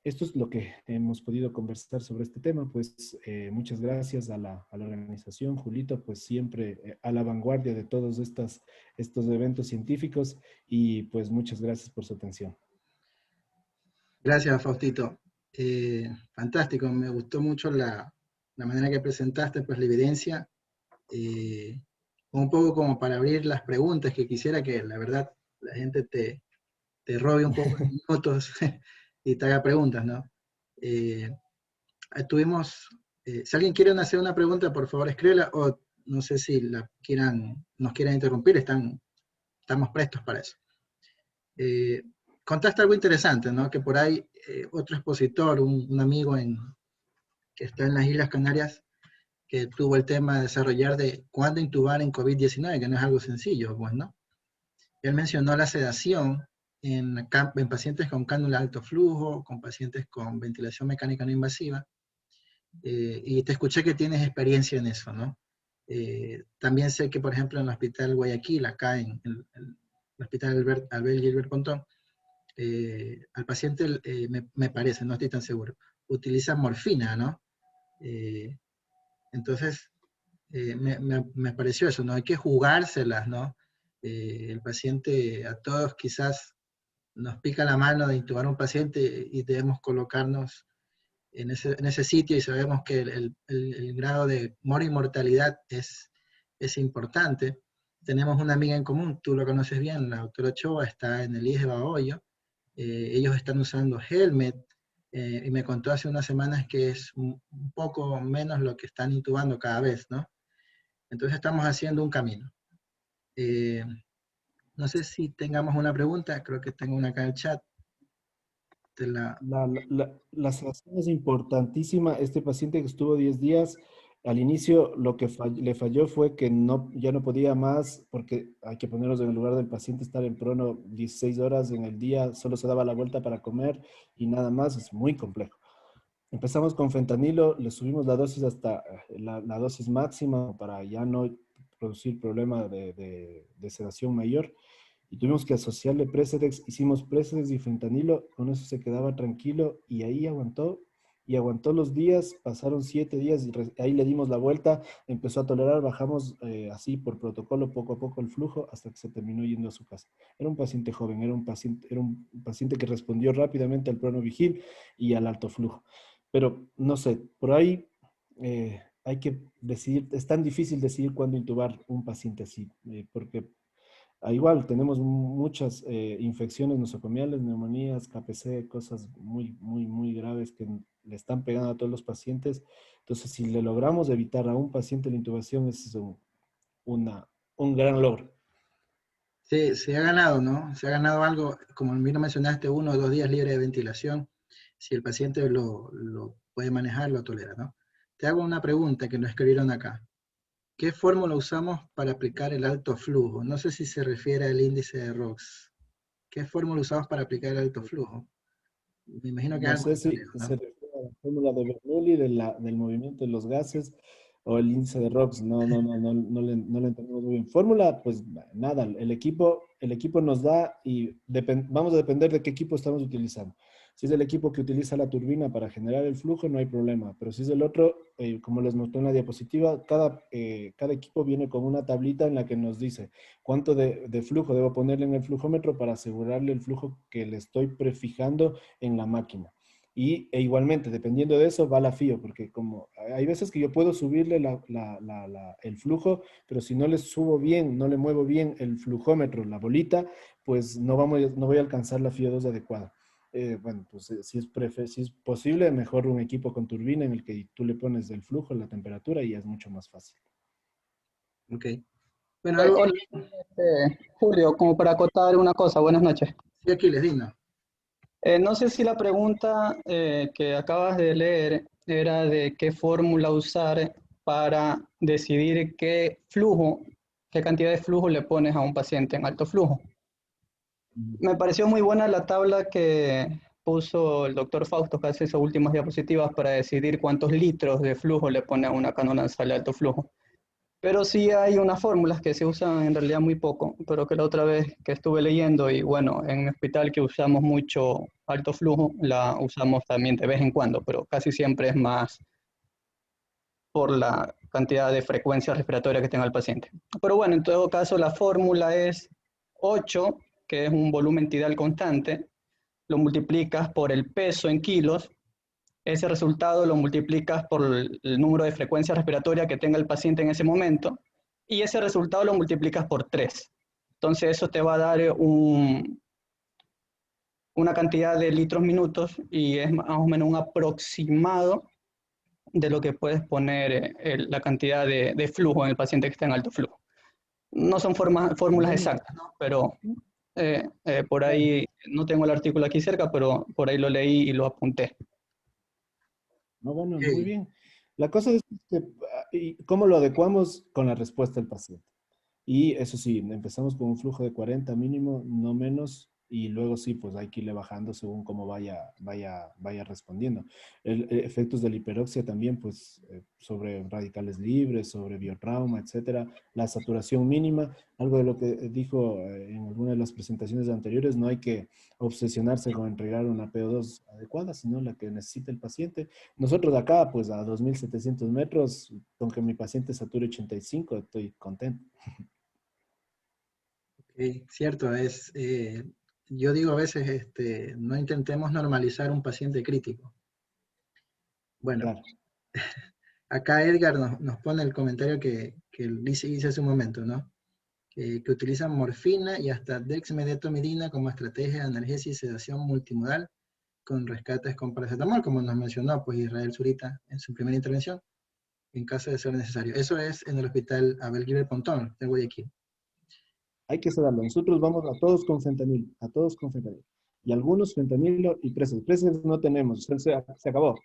esto es lo que hemos podido conversar sobre este tema. Pues muchas gracias a la organización, Julito, pues siempre a la vanguardia de todos estos eventos científicos y pues muchas gracias por su atención. Gracias, Faustito. Fantástico, me gustó mucho la manera que presentaste, pues la evidencia, un poco como para abrir las preguntas que quisiera que la verdad la gente te robe un poco de minutos y te haga preguntas, ¿no? Eh, tuvimos, si alguien quiere hacer una pregunta, por favor escríbela, o no sé si nos quieran interrumpir, estamos prestos para eso. Contaste algo interesante, ¿no? Que por ahí otro expositor, un amigo que está en las Islas Canarias, que tuvo el tema de desarrollar de cuándo intubar en COVID-19, que no es algo sencillo, pues, ¿no? Él mencionó la sedación en pacientes con cánula de alto flujo, con pacientes con ventilación mecánica no invasiva, y te escuché que tienes experiencia en eso, ¿no? También sé que, por ejemplo, en el Hospital Guayaquil, acá en el Hospital Albert Gilbert Pontón, al paciente, me parece, no estoy tan seguro, utiliza morfina, ¿no? Eh, entonces, me pareció eso, ¿no? Hay que jugárselas, ¿no? El paciente, a todos quizás nos pica la mano de intubar a un paciente y debemos colocarnos en ese sitio y sabemos que el grado de mortalidad es importante. Tenemos una amiga en común, tú lo conoces bien, la doctora Ochoa, está en el IES de Bahoyo. Ellos están usando Helmet, y me contó hace unas semanas que es un poco menos lo que están intubando cada vez, ¿no? Entonces estamos haciendo un camino. Eh, no sé si tengamos una pregunta, creo que tengo una acá en el chat. Te la... La sedación es importantísima. Este paciente que estuvo 10 días, al inicio lo que le falló fue que ya no podía más, porque hay que ponernos en el lugar del paciente, estar en prono 16 horas en el día, solo se daba la vuelta para comer y nada más, es muy complejo. Empezamos con fentanilo, le subimos la dosis hasta la dosis máxima para ya no producir problema de sedación mayor y tuvimos que asociarle Precedex, hicimos Precedex y fentanilo, con eso se quedaba tranquilo y ahí aguantó, y aguantó los días, pasaron 7 días y ahí le dimos la vuelta, empezó a tolerar, bajamos así por protocolo poco a poco el flujo hasta que se terminó yendo a su casa. Era un paciente joven, era un paciente que respondió rápidamente al pronovigil y al alto flujo. Pero no sé, por ahí hay que decidir, es tan difícil decidir cuándo intubar un paciente así, porque igual, tenemos muchas infecciones nosocomiales, neumonías, KPC, cosas muy graves que le están pegando a todos los pacientes. Entonces, si le logramos evitar a un paciente la intubación, es un gran logro. Sí, se ha ganado, ¿no? Se ha ganado algo, como bien mencionaste, 1 o 2 días libre de ventilación. Si el paciente lo puede manejar, lo tolera, ¿no? Te hago una pregunta que nos escribieron acá. ¿Qué fórmula usamos para aplicar el alto flujo? No sé si se refiere al índice de ROX. ¿Qué fórmula usamos para aplicar el alto flujo? Me imagino que es No algo sé de si Toledo, se ¿no? refiere a la fórmula de Bernoulli del movimiento de los gases o el índice de ROX. No le entendemos muy bien. Fórmula, pues nada, el equipo nos da y vamos a depender de qué equipo estamos utilizando. Si es el equipo que utiliza la turbina para generar el flujo, no hay problema. Pero si es el otro, como les mostré en la diapositiva, cada equipo viene con una tablita en la que nos dice cuánto de flujo debo ponerle en el flujómetro para asegurarle el flujo que le estoy prefijando en la máquina. Igualmente, dependiendo de eso, va la FIO, porque como hay veces que yo puedo subirle el flujo, pero si no le subo bien, no le muevo bien el flujómetro, la bolita, pues no voy a alcanzar la FIO 2 adecuada. Bueno, pues si es posible, mejor un equipo con turbina en el que tú le pones el flujo, la temperatura y es mucho más fácil. Ok. Bueno, algo... Hola, Julio, como para acotar una cosa, buenas noches. Sí, aquí les digo. No sé si la pregunta que acabas de leer era de qué fórmula usar para decidir qué cantidad de flujo le pones a un paciente en alto flujo. Me pareció muy buena la tabla que puso el doctor Fausto, que hace esas últimas diapositivas para decidir cuántos litros de flujo le pone a una cánula nasal de alto flujo. Pero sí hay unas fórmulas que se usan en realidad muy poco, pero que la otra vez que estuve leyendo, y bueno, en mi hospital que usamos mucho alto flujo, la usamos también de vez en cuando, pero casi siempre es más por la cantidad de frecuencia respiratoria que tenga el paciente. Pero bueno, en todo caso la fórmula es 8, que es un volumen tidal constante, lo multiplicas por el peso en kilos, ese resultado lo multiplicas por el número de frecuencia respiratoria que tenga el paciente en ese momento, y ese resultado lo multiplicas por 3. Entonces eso te va a dar una cantidad de litros minutos y es más o menos un aproximado de lo que puedes poner la cantidad de flujo en el paciente que está en alto flujo. No son fórmulas exactas, ¿no? Pero por ahí, no tengo el artículo aquí cerca, pero por ahí lo leí y lo apunté. No, bueno, muy Ok. bien. La cosa es que, y cómo lo adecuamos con la respuesta del paciente. Y eso sí, empezamos con un flujo de 40 mínimo, no menos, y luego sí, pues hay que irle bajando según cómo vaya respondiendo. Efectos de la hiperoxia también, pues sobre radicales libres, sobre biotrauma, etcétera. La saturación mínima, algo de lo que dijo en alguna de las presentaciones anteriores, no hay que obsesionarse con entregar una PO2 adecuada, sino la que necesita el paciente. Nosotros de acá, pues a 2.700 metros, con que mi paciente sature 85, estoy contento. Cierto, yo digo a veces, no intentemos normalizar un paciente crítico. Bueno, Claro. acá Edgar nos pone el comentario que hice hace un momento, ¿no? Que utilizan morfina y hasta dexmedetomidina como estrategia de analgesia y sedación multimodal con rescates con paracetamol, como nos mencionó pues Israel Zurita en su primera intervención, en caso de ser necesario. Eso es en el hospital Abel Gilbert Pontón de Guayaquil. Hay que sedarlo. Nosotros vamos a todos con fentanilo, a todos con fentanilo. Y algunos fentanilo y preses. Preses no tenemos, se acabó.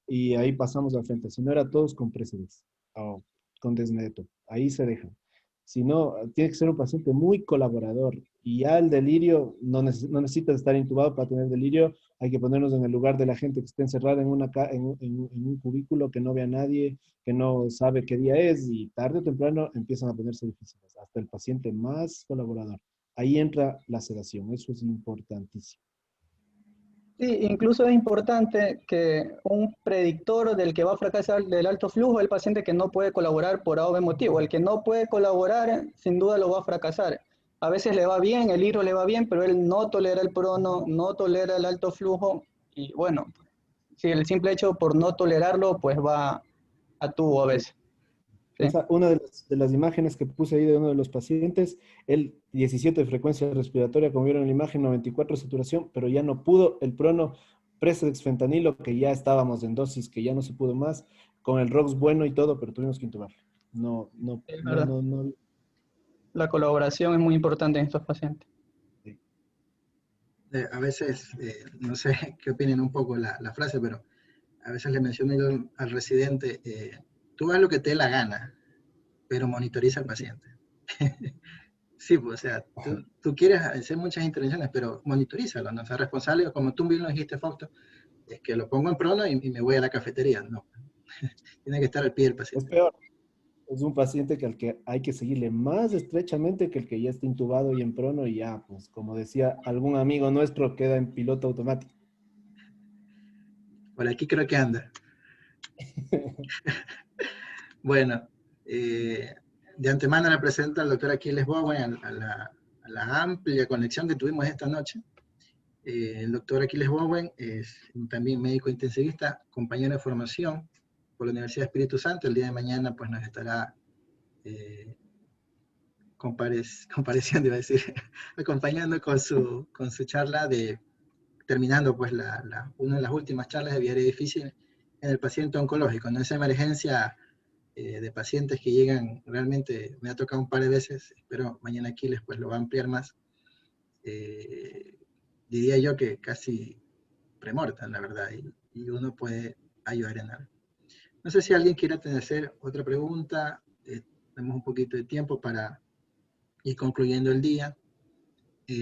Y ahí pasamos al frente. Si no era todos con preses o con desmeto. Ahí se dejan. Si no, tiene que ser un paciente muy colaborador. Y ya el delirio, no necesita estar intubado para tener delirio. Hay que ponernos en el lugar de la gente que esté encerrada en un cubículo, que no vea a nadie, que no sabe qué día es, y tarde o temprano empiezan a ponerse difíciles, hasta el paciente más colaborador. Ahí entra la sedación, eso es importantísimo. Sí, incluso es importante que un predictor del que va a fracasar del alto flujo es el paciente que no puede colaborar por A o B motivo. El que no puede colaborar, sin duda lo va a fracasar. A veces le va bien, el hilo le va bien, pero él no tolera el prono, no tolera el alto flujo, y bueno, si el simple hecho por no tolerarlo, pues va a tubo a Sí. veces. ¿Sí? Una de las imágenes que puse ahí de uno de los pacientes, el 17 de frecuencia respiratoria, como vieron en la imagen, 94 de saturación, pero ya no pudo el prono presdexfentanilo, que ya estábamos en dosis, que ya no se pudo más, con el ROX bueno y todo, pero tuvimos que intubarlo. No, no, Es no, verdad. no, no. La colaboración es muy importante en estos pacientes. Sí. A veces, no sé qué opinen un poco la frase, pero a veces le menciono yo al residente, tú haz lo que te dé la gana, pero monitoriza al paciente. Sí, pues, o sea, tú quieres hacer muchas intervenciones, pero monitorízalo, no seas responsable, como tú mismo dijiste, Fausto, es que lo pongo en prono y me voy a la cafetería, no, tiene que estar al pie del Es paciente. peor. Es un paciente que al que hay que seguirle más estrechamente que el que ya está intubado y en prono, y ya, pues como decía algún amigo nuestro, queda en piloto automático. Por aquí creo que anda. Bueno, de antemano le presento al doctor Aquiles Bowen a la amplia conexión que tuvimos esta noche. El doctor Aquiles Bowen es también médico intensivista, compañero de formación por la Universidad de Espíritu Santo. El día de mañana pues nos estará eh, compareciendo, iba a decir, acompañando con su charla terminando pues una de las últimas charlas de viaria difícil en el paciente oncológico, en esa emergencia de pacientes que llegan, realmente me ha tocado un par de veces, espero mañana Aquiles pues lo va a ampliar más, eh, diría yo que casi premortan, la verdad, y uno puede ayudar en algo. No sé si alguien quiere hacer otra pregunta, tenemos un poquito de tiempo para ir concluyendo el día.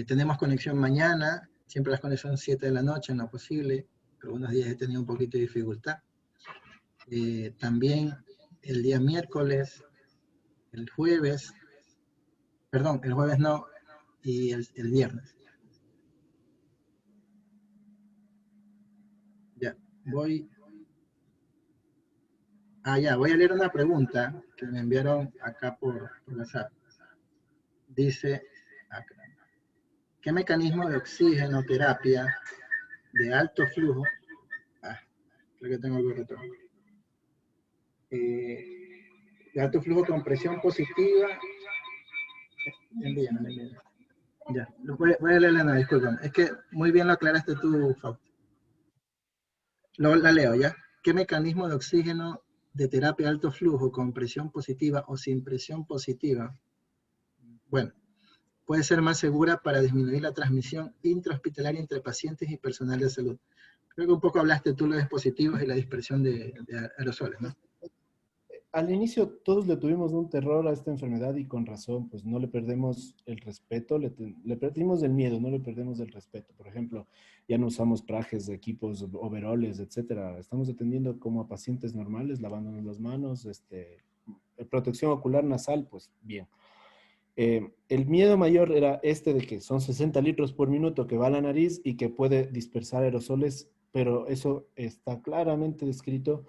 Tenemos conexión mañana, siempre las conexiones son 7 de la noche en lo posible, pero unos días he tenido un poquito de dificultad. También el día miércoles el jueves, perdón, el jueves no, y el viernes. Ya, voy voy a leer una pregunta que me enviaron acá por WhatsApp. Dice, acá, ¿qué mecanismo de oxigenoterapia de alto flujo? Creo que tengo algo de retorno. De alto flujo con presión positiva. Envíame. Ya, voy a leerla, no, discúlpame. Es que muy bien lo aclaraste tú, Fausto. La leo, ¿ya? ¿Qué mecanismo de oxígeno de terapia de alto flujo con presión positiva o sin presión positiva? Bueno, puede ser más segura para disminuir la transmisión intrahospitalaria entre pacientes y personal de salud. Creo que un poco hablaste tú de los dispositivos y la dispersión de aerosoles, ¿no? Al inicio todos le tuvimos un terror a esta enfermedad y con razón, pues no le perdemos el respeto, le perdimos el miedo, no le perdemos el respeto. Por ejemplo, ya no usamos trajes, equipos, overoles, etcétera. Estamos atendiendo como a pacientes normales, lavándonos las manos, protección ocular nasal, pues bien. El miedo mayor era este de que son 60 litros por minuto que va a la nariz y que puede dispersar aerosoles, pero eso está claramente descrito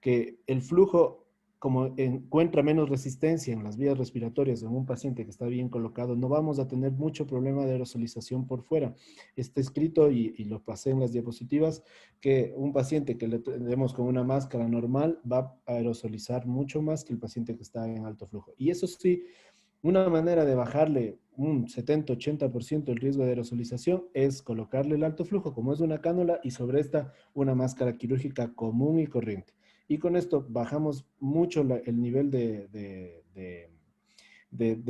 que el flujo, como encuentra menos resistencia en las vías respiratorias en un paciente que está bien colocado, no vamos a tener mucho problema de aerosolización por fuera. Está escrito, y lo pasé en las diapositivas, que un paciente que le tenemos con una máscara normal va a aerosolizar mucho más que el paciente que está en alto flujo. Y eso sí, una manera de bajarle un 70-80% el riesgo de aerosolización es colocarle el alto flujo, como es una cánula, y sobre esta una máscara quirúrgica común y corriente. Y con esto bajamos mucho el nivel de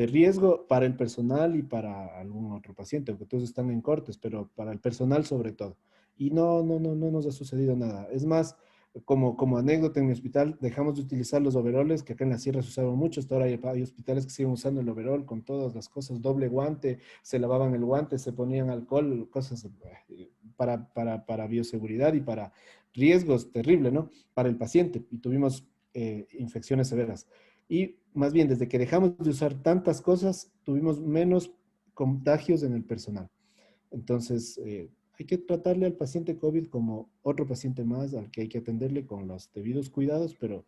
riesgo para el personal y para algún otro paciente, aunque todos están en cortes, pero para el personal sobre todo. Y no nos ha sucedido nada. Es más, como anécdota, en mi hospital dejamos de utilizar los overoles, que acá en la sierra se usaban mucho. Hasta ahora hay hospitales que siguen usando el overol con todas las cosas, doble guante, se lavaban el guante, se ponían alcohol, cosas para bioseguridad y para riesgos terribles, ¿no? Para el paciente. Y tuvimos infecciones severas. Y más bien, desde que dejamos de usar tantas cosas, tuvimos menos contagios en el personal. Entonces, hay que tratarle al paciente COVID como otro paciente más al que hay que atenderle con los debidos cuidados, pero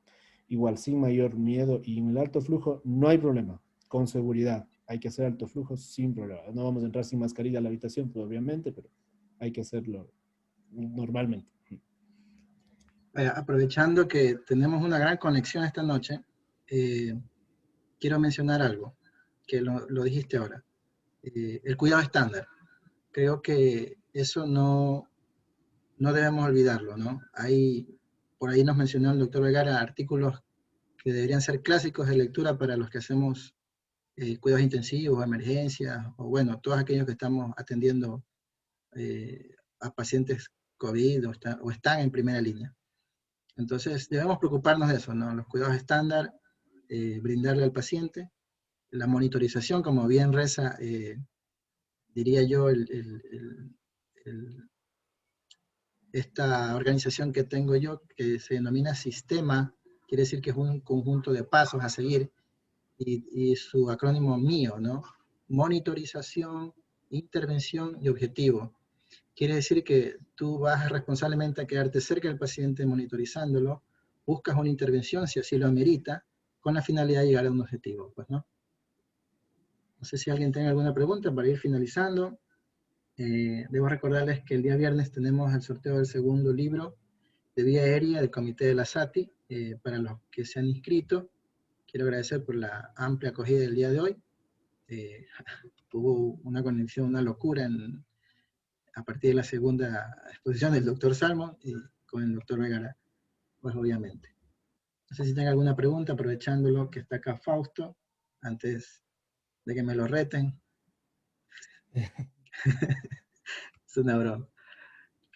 igual sin mayor miedo. Y en el alto flujo no hay problema, con seguridad. Hay que hacer alto flujo sin problema. No vamos a entrar sin mascarilla a la habitación, pues, obviamente, pero hay que hacerlo normalmente. Aprovechando que tenemos una gran conexión esta noche, quiero mencionar algo, que lo dijiste ahora. El cuidado estándar. Creo que eso no debemos olvidarlo, ¿no? Por ahí nos mencionó el doctor Vergara artículos que deberían ser clásicos de lectura para los que hacemos cuidados intensivos, emergencias, o bueno, todos aquellos que estamos atendiendo a pacientes COVID o están en primera línea. Entonces, debemos preocuparnos de eso, ¿no? Los cuidados estándar, brindarle al paciente, la monitorización, como bien reza, diría yo, esta organización que tengo yo, que se denomina sistema, quiere decir que es un conjunto de pasos a seguir, y su acrónimo mío, ¿no? Monitorización, intervención y objetivo. Quiere decir que tú vas responsablemente a quedarte cerca del paciente monitorizándolo, buscas una intervención si así lo amerita, con la finalidad de llegar a un objetivo, pues, ¿no? No sé si alguien tiene alguna pregunta para ir finalizando. Debo recordarles que el día viernes tenemos el sorteo del segundo libro de vía aérea del Comité de la SATI. Para los que se han inscrito, quiero agradecer por la amplia acogida del día de hoy. Hubo una conexión, una locura a partir de la segunda exposición del doctor Salmon y con el doctor Vergara, pues obviamente. No sé si tenga alguna pregunta, aprovechándolo que está acá Fausto, antes de que me lo reten. Es una broma.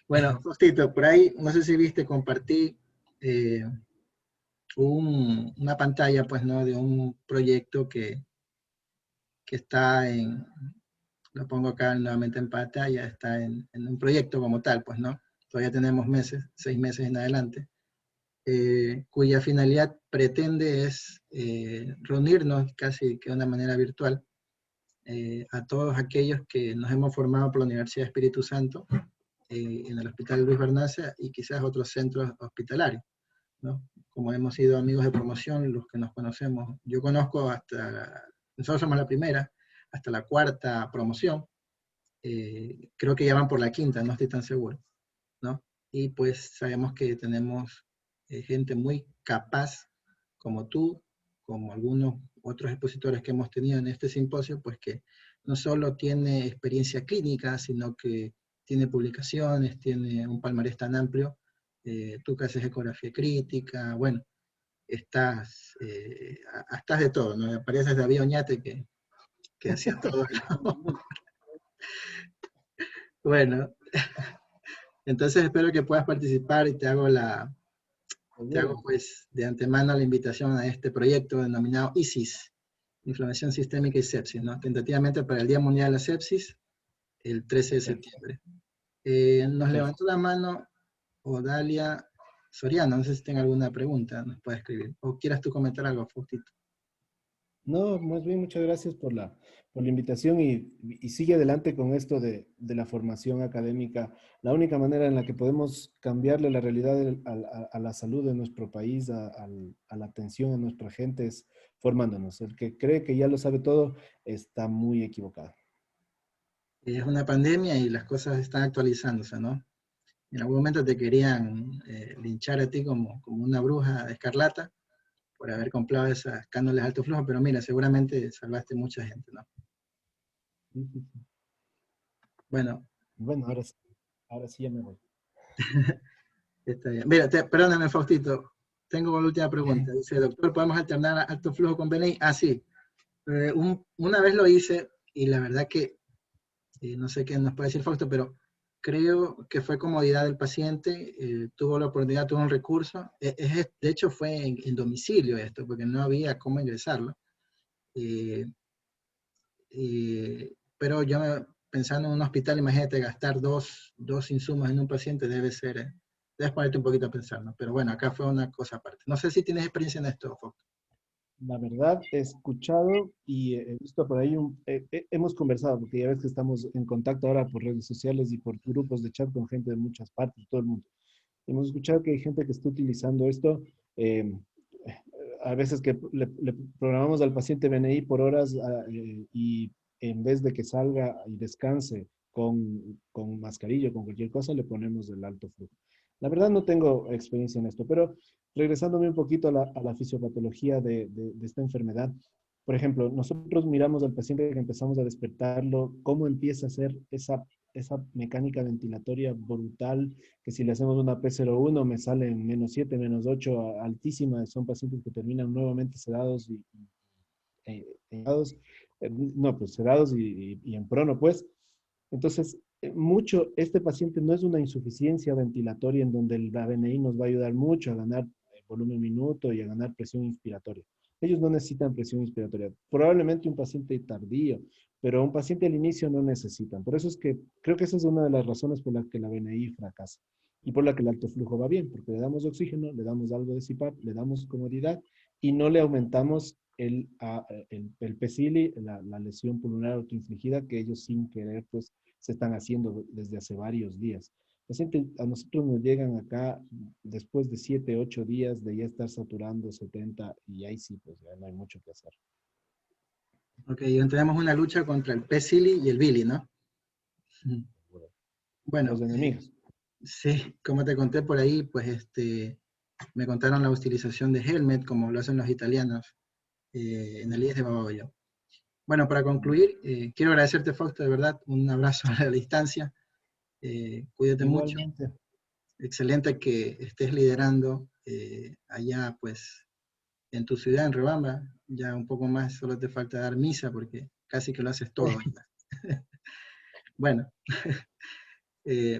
Bueno, Faustito, por ahí, no sé si viste, compartí una pantalla, pues, ¿no? De un proyecto que está lo pongo acá nuevamente en pantalla, está en un proyecto como tal, pues, ¿no? Todavía tenemos meses, 6 meses en adelante, cuya finalidad pretende es reunirnos casi que de una manera virtual a todos aquellos que nos hemos formado por la Universidad Espíritu Santo en el Hospital Luis Bernaza y quizás otros centros hospitalarios, ¿no? Como hemos sido amigos de promoción, los que nos conocemos, yo conozco nosotros somos la primera, hasta la cuarta promoción, creo que ya van por la quinta, no estoy tan seguro, ¿no? Y pues sabemos que tenemos gente muy capaz, como tú, como algunos otros expositores que hemos tenido en este simposio, pues que no solo tiene experiencia clínica, sino que tiene publicaciones, tiene un palmarés tan amplio, tú que haces ecografía crítica, bueno, estás de todo, ¿no? Pareces David Oñate que hacía todo. Bueno, entonces espero que puedas participar y te hago pues de antemano la invitación a este proyecto denominado ISIS, Inflamación Sistémica y Sepsis, ¿no? Tentativamente para el Día Mundial de la Sepsis, el 13 de septiembre. Nos levantó la mano Odalia Soriano, no sé si tenga alguna pregunta, nos puede escribir. O quieras tú comentar algo, Faustito. No, más bien muchas gracias por la invitación y sigue adelante con esto de la formación académica. La única manera en la que podemos cambiarle la realidad a la salud de nuestro país, a la atención a nuestra gente es formándonos. El que cree que ya lo sabe todo está muy equivocado. Es una pandemia y las cosas están actualizándose, ¿no? En algún momento te querían linchar a ti como una bruja escarlata por haber comprado esas cánulas de alto flujo, pero mira, seguramente salvaste mucha gente, ¿no? Sí, sí, sí. Bueno. Bueno, ahora sí ya me voy. Está bien. Mira, perdóname, Faustito, tengo una última pregunta. Dice, doctor, ¿podemos alternar alto flujo con BNI? Ah, sí. Una vez lo hice y la verdad que, no sé qué nos puede decir Fausto, pero creo que fue comodidad del paciente, tuvo la oportunidad, tuvo un recurso. De hecho, fue en domicilio esto, porque no había cómo ingresarlo. Pero yo pensando en un hospital, imagínate gastar dos insumos en un paciente, debes ponerte un poquito a pensar, ¿no? Pero bueno, acá fue una cosa aparte. No sé si tienes experiencia en esto, Fausto. La verdad, he escuchado y he visto por ahí, hemos conversado, porque ya ves que estamos en contacto ahora por redes sociales y por grupos de chat con gente de muchas partes, todo el mundo. Hemos escuchado que hay gente que está utilizando esto, eh, a veces que le programamos al paciente BNI por horas y en vez de que salga y descanse con mascarilla o con cualquier cosa, le ponemos el alto flujo. La verdad no tengo experiencia en esto, pero regresándome un poquito a la fisiopatología de esta enfermedad, por ejemplo, nosotros miramos al paciente que empezamos a despertarlo, cómo empieza a hacer esa mecánica ventilatoria brutal, que si le hacemos una P01 me sale en -7, -8, altísima, son pacientes que terminan nuevamente sedados no, pues sedados y en prono, pues. Entonces, este paciente no es una insuficiencia ventilatoria en donde el ABNI nos va a ayudar mucho a ganar volumen minuto y a ganar presión inspiratoria. Ellos no necesitan presión inspiratoria. Probablemente un paciente tardío, pero un paciente al inicio no necesitan. Por eso es que creo que esa es una de las razones por las que la BNI fracasa y por la que el alto flujo va bien, porque le damos oxígeno, le damos algo de CPAP, le damos comodidad y no le aumentamos el PCILI, la lesión pulmonar autoinfligida que ellos sin querer pues se están haciendo desde hace varios días. A nosotros nos llegan acá después de 7, 8 días de ya estar saturando 70 y ahí sí, pues ya no hay mucho que hacer. Ok, y tenemos una lucha contra el PCILI y el BILI, ¿no? Bueno, los enemigos. Sí, como te conté por ahí, pues me contaron la utilización de Helmet, como lo hacen los italianos, en el IES de Babahoyo. Bueno, para concluir, quiero agradecerte, Fausto, de verdad, un abrazo a la distancia. Cuídate Igualmente. mucho. Excelente que estés liderando allá, pues, en tu ciudad, en Riobamba. Ya un poco más, solo te falta dar misa, porque casi que lo haces todo. Bueno.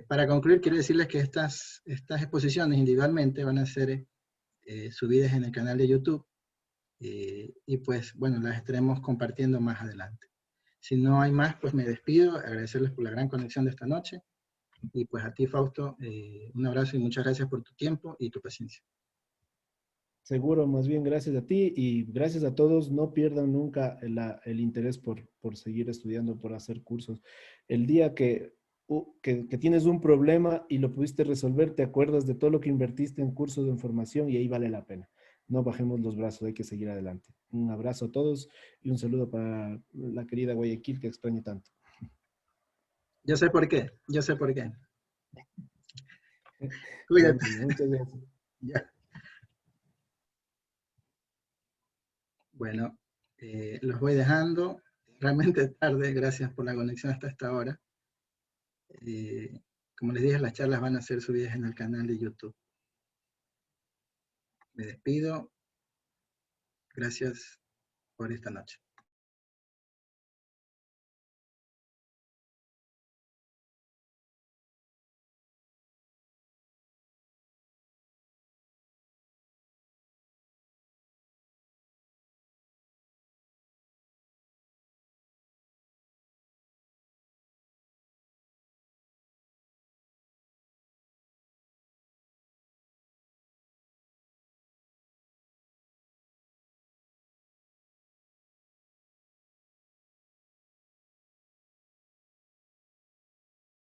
Para concluir, quiero decirles que estas exposiciones individualmente van a ser subidas en el canal de YouTube y pues bueno, las estaremos compartiendo más adelante. Si no hay más, pues me despido, agradecerles por la gran conexión de esta noche y pues a ti, Fausto, un abrazo y muchas gracias por tu tiempo y tu paciencia. Seguro, más bien gracias a ti y gracias a todos. No pierdan nunca el interés por seguir estudiando, por hacer cursos. El día que tienes un problema y lo pudiste resolver, te acuerdas de todo lo que invertiste en cursos de formación y ahí vale la pena. No bajemos los brazos, hay que seguir adelante. Un abrazo a todos y un saludo para la querida Guayaquil que extraño tanto. Yo sé por qué, yo sé por qué. Bueno, Cuídate. muchas gracias. Ya. Bueno, los voy dejando. Realmente es tarde, gracias por la conexión hasta esta hora. Como les dije, las charlas van a ser subidas en el canal de YouTube. Me despido. Gracias por esta noche.